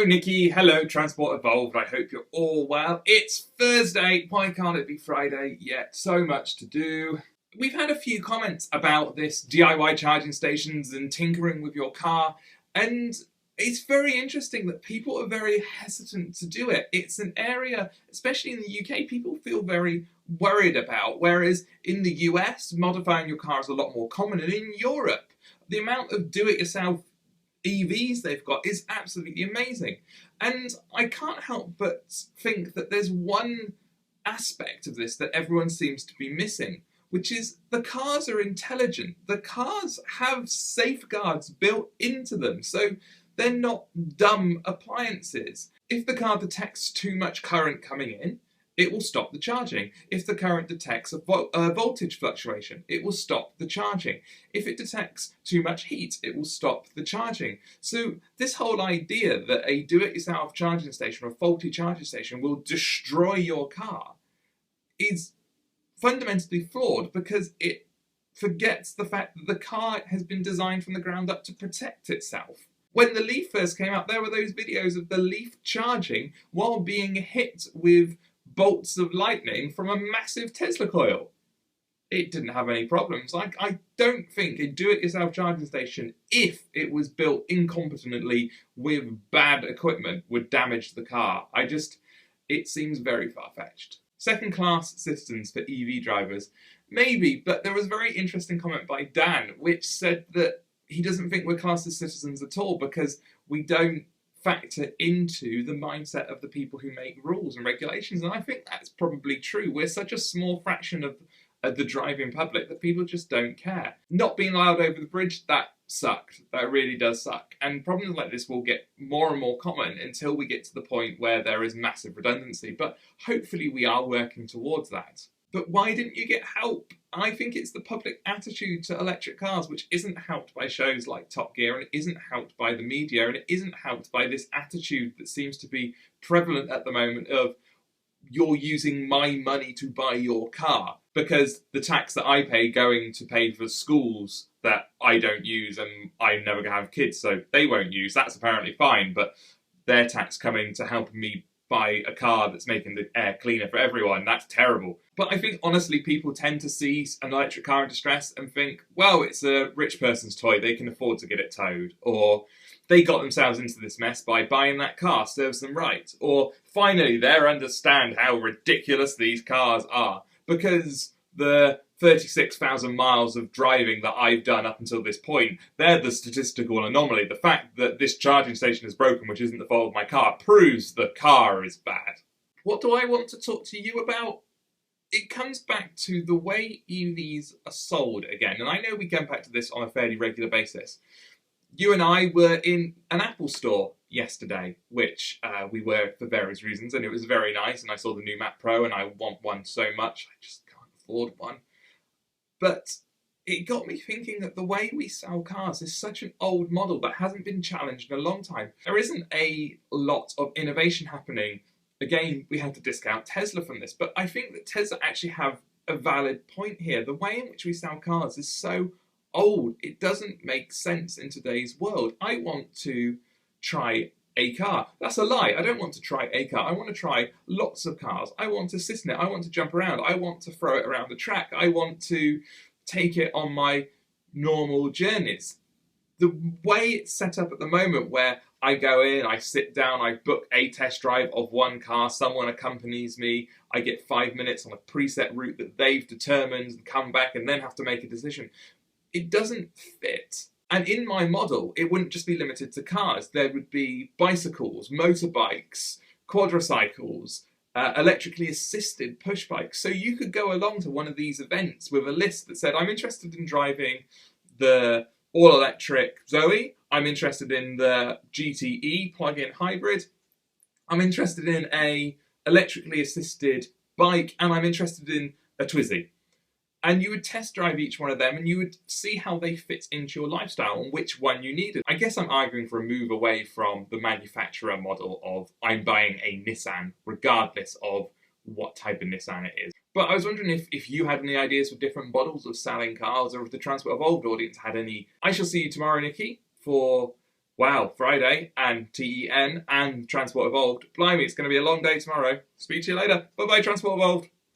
Hello Nikki, hello Transport Evolved, I hope you're all well. It's Thursday, why can't it be Friday yet? So much to do. We've had a few comments about this DIY charging stations and tinkering with your car, and it's very interesting that people are very hesitant to do it. It's an area, especially in the UK, people feel very worried about, whereas in the US, modifying your car is a lot more common, and in Europe, the amount of do-it-yourself EVs they've got is absolutely amazing. And I can't help but think that there's one aspect of this that everyone seems to be missing, which is the cars are intelligent. The cars have safeguards built into them, so they're not dumb appliances. If the car detects too much current coming in, it will stop the charging. If the current detects a voltage fluctuation, it will stop the charging. If it detects too much heat, it will stop the charging. So this whole idea that a do-it-yourself charging station or a faulty charging station will destroy your car is fundamentally flawed, because it forgets the fact that the car has been designed from the ground up to protect itself. When the Leaf first came out, there were those videos of the Leaf charging while being hit with bolts of lightning from a massive Tesla coil. It didn't have any problems. I don't think a do-it-yourself charging station, if it was built incompetently with bad equipment, would damage the car. It seems very far-fetched. Second-class citizens for EV drivers, maybe, but there was a very interesting comment by Dan, which said that he doesn't think we're classed as citizens at all because we don't factor into the mindset of the people who make rules and regulations, and I think that's probably true. We're such a small fraction of the driving public that people just don't care. Not being allowed over the bridge, that sucked. That really does suck. And problems like this will get more and more common until we get to the point where there is massive redundancy, but hopefully we are working towards that. But why didn't you get help? I think it's the public attitude to electric cars, which isn't helped by shows like Top Gear, and it isn't helped by the media, and it isn't helped by this attitude that seems to be prevalent at the moment of, you're using my money to buy your car, because the tax that I pay going to pay for schools that I don't use and I'm never going to have kids, so they won't use, that's apparently fine, but their tax coming to help me buy a car that's making the air cleaner for everyone, that's terrible. But I think honestly people tend to see an electric car in distress and think, well, it's a rich person's toy, they can afford to get it towed, or they got themselves into this mess by buying that car, serves them right, or finally they understand how ridiculous these cars are, because the 36,000 miles of driving that I've done up until this point, they're the statistical anomaly. The fact that this charging station is broken, which isn't the fault of my car, proves the car is bad. What do I want to talk to you about? It comes back to the way EVs are sold again, and I know we come back to this on a fairly regular basis. You and I were in an Apple store yesterday, which we were for various reasons, and it was very nice, and I saw the new Mac Pro, and I want one so much, I just can't afford one. But it got me thinking that the way we sell cars is such an old model that hasn't been challenged in a long time. There isn't a lot of innovation happening. Again, we had to discount Tesla from this, but I think that Tesla actually have a valid point here. The way in which we sell cars is so old, it doesn't make sense in today's world. I want to try a car. That's a lie. I don't want to try a car. I want to try lots of cars. I want to sit in it. I want to jump around. I want to throw it around the track. I want to take it on my normal journeys. The way it's set up at the moment, where I go in, I sit down, I book a test drive of one car, someone accompanies me, I get 5 minutes on a preset route that they've determined, and come back and then have to make a decision. It doesn't fit. And in my model, it wouldn't just be limited to cars. There would be bicycles, motorbikes, quadricycles, electrically assisted push bikes. So you could go along to one of these events with a list that said, I'm interested in driving the all-electric Zoe, I'm interested in the GTE plug-in hybrid, I'm interested in a electrically assisted bike, and I'm interested in a Twizy. And you would test drive each one of them and you would see how they fit into your lifestyle and which one you needed. I guess I'm arguing for a move away from the manufacturer model of I'm buying a Nissan regardless of what type of Nissan it is. But I was wondering if you had any ideas for different models of selling cars, or if the Transport Evolved audience had any. I shall see you tomorrow, Nikki, for Wow, Friday and TEN and Transport Evolved. Blimey, it's going to be a long day tomorrow. Speak to you later. Bye-bye, Transport Evolved.